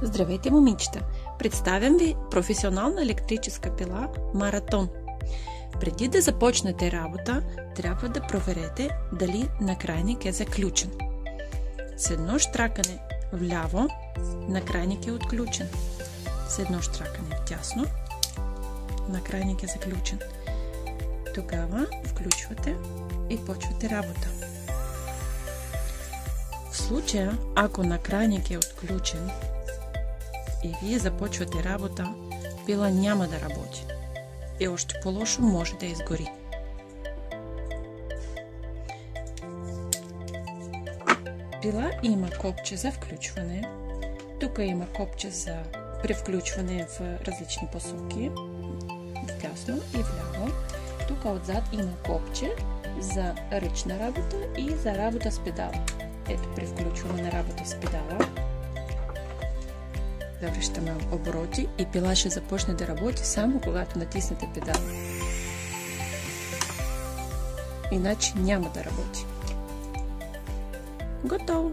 Здравейте, момичета! Представям ви професионална електрическа пила Маратон. Преди да започнете работа, трябва да проверете дали накрайник е заключен. С едно щракане вляво, накрайник е отключен. С едно щракане вдясно, накрайник е заключен. Тогава включвате и почвате работа. В случая, ако накрайник е отключен и вие започвате работа, пила няма да работи. И още по-лошо може да изгори. Пила има копче за включване. Тук има копче за превключване в различни посоки. Вдясно и вляво. Тук отзад има копче за ръчна работа и за работа с педала. Ето, превключваме на работа с педала. Завръщаме обороти и пила ще започне да работи само когато натиснете педала. Иначе няма да работи. Готово!